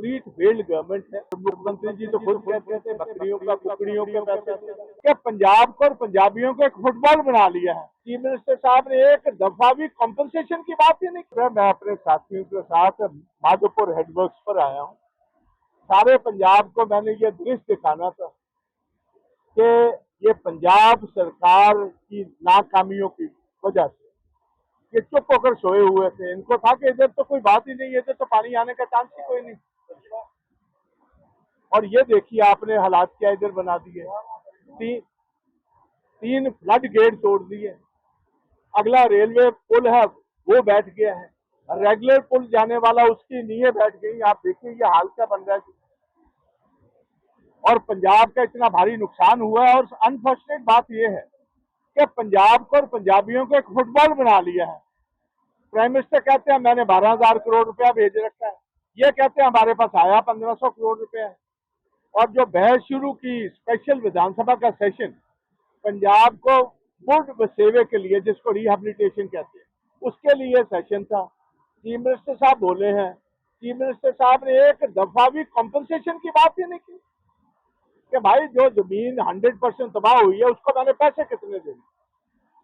Complete failed government है। मुख्यमंत्री जी तो खुद कहते थे बकरियों का कुकड़ियों के पैसे क्या पंजाब को और पंजाबियों को एक फुटबॉल बना लिया है। चीफ मिनिस्टर साहब ने एक दफा भी कॉम्पनसेशन की बात ही नहीं की। मैं अपने साथियों के साथ माधोपुर हेडवर्क्स पर आया हूँ। सारे पंजाब को मैंने ये दृश्य दिखाना था कि ये पंजाब सरकार की नाकामियों की वजह से ये चुप होकर सोए हुए थे। इनको था कि इधर तो कोई बात ही नहीं है, इधर तो पानी आने का चांस ही कोई नहीं। और ये देखिए आपने हालात क्या इधर बना दिए। तीन फ्लड गेट तोड़ दिए। अगला रेलवे पुल है वो बैठ गया है। रेगुलर पुल जाने वाला उसकी नींवें बैठ गई। आप देखिए ये हाल क्या बन रहा है। और पंजाब का इतना भारी नुकसान हुआ है। और अनफॉर्चुनेट बात यह है कि पंजाब को और पंजाबियों को एक फुटबॉल बना लिया है। प्राइम मिनिस्टर कहते हैं मैंने 12,000 करोड़ रुपया भेज रखा है। ये कहते हैं हमारे पास आया 1,500 करोड़ रुपया है। और जो बहस शुरू की स्पेशल विधानसभा का सेशन पंजाब को गुड सेवे के लिए, जिसको रिहेबिलिटेशन कहते हैं, उसके लिए सेशन था। चीफ मिनिस्टर साहब बोले हैं, चीफ मिनिस्टर साहब ने एक दफा भी कॉम्पनसेशन की बात ही नहीं की कि भाई जो जमीन 100% तबाह हुई है उसको मैंने पैसे कितने देने।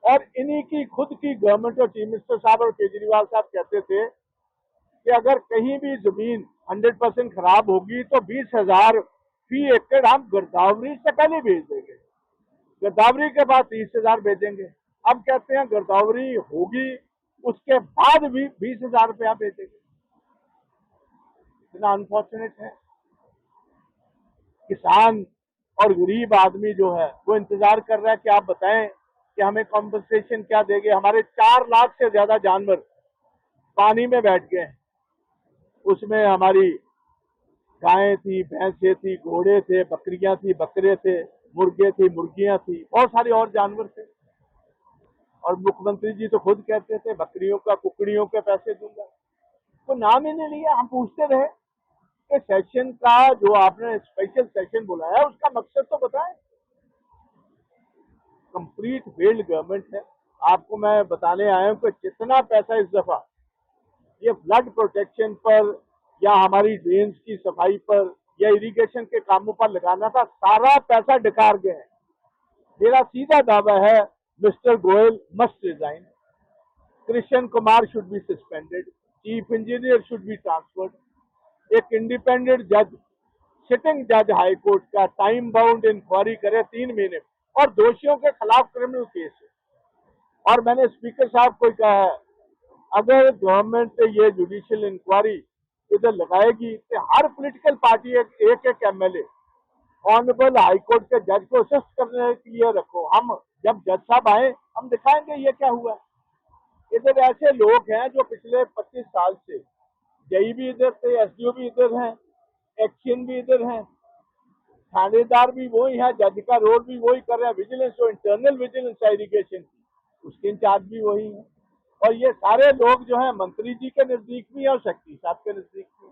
और इन्हीं की खुद की गवर्नमेंट और चीफ मिनिस्टर साहब और केजरीवाल साहब कहते थे कि अगर कहीं भी जमीन 100% खराब होगी तो 20,000 फी एकड़ हम गिरदावरी से पहले भेज देंगे, गिरदावरी के बाद 30,000 भेजेंगे। अब कहते हैं गिरदावरी होगी उसके बाद भी 20,000 रुपया भेजेंगे। इतना अनफॉर्चुनेट है। किसान और गरीब आदमी जो है वो इंतजार कर रहा है कि आप बताएं कि हमें कॉम्पनसेशन क्या देंगे। हमारे 4 लाख से ज्यादा जानवर पानी में बैठ गए हैं। उसमें हमारी गायें थी, भैंसें थी, घोड़े थे, बकरियां थी, बकरे थे, मुर्गे थी, मुर्गियां थी, बहुत सारे और जानवर थे। और मुख्यमंत्री जी तो खुद कहते थे बकरियों का कुकड़ियों के पैसे दूंगा। तो नाम ही नहीं लिया। हम पूछते रहे कि सेशन का जो आपने स्पेशल सेशन बुलाया उसका मकसद तो बताएं। कंप्लीट फेल्ड गवर्नमेंट है। आपको मैं बताने आया हूं कि कितना पैसा इस दफा ये फ्लड प्रोटेक्शन पर या हमारी ड्रेन्स की सफाई पर या इरिगेशन के कामों पर लगाना था, सारा पैसा डिकार गया है। मेरा सीधा दावा है mister Goyal must resign, Krishna Kumar should be suspended, chief engineer should be transferred, एक इंडिपेंडेंट जज, सिटिंग जज हाई कोर्ट का टाइम बाउंड इंक्वायरी करे 3 महीने और दोषियों के खिलाफ क्रिमिनल केस है। और मैंने स्पीकर साहब को कहा है अगर गवर्नमेंट ये जुडिशियल इंक्वायरी इधर लगाएगी तो हर पॉलिटिकल पार्टी एक एमएलए ऑनरेबल हाईकोर्ट के जज को असिस्ट करने के लिए रखो। हम जब जज साहब आए हम दिखाएंगे ये क्या हुआ। इधर ऐसे लोग हैं जो पिछले 25 साल से जई भी इधर थे, एसडीओ भी इधर हैं, एक्शन भी इधर हैं, थानेदार भी वही है, जज का रोल भी वही कर रहे हैं, विजिलेंस जो इंटरनल विजिलेंस है इरिगेशन की उसके इंचार्ज भी वही है। और ये सारे लोग जो है मंत्री जी के नजदीक भी है और शक्ति साहब के नजदीक भी।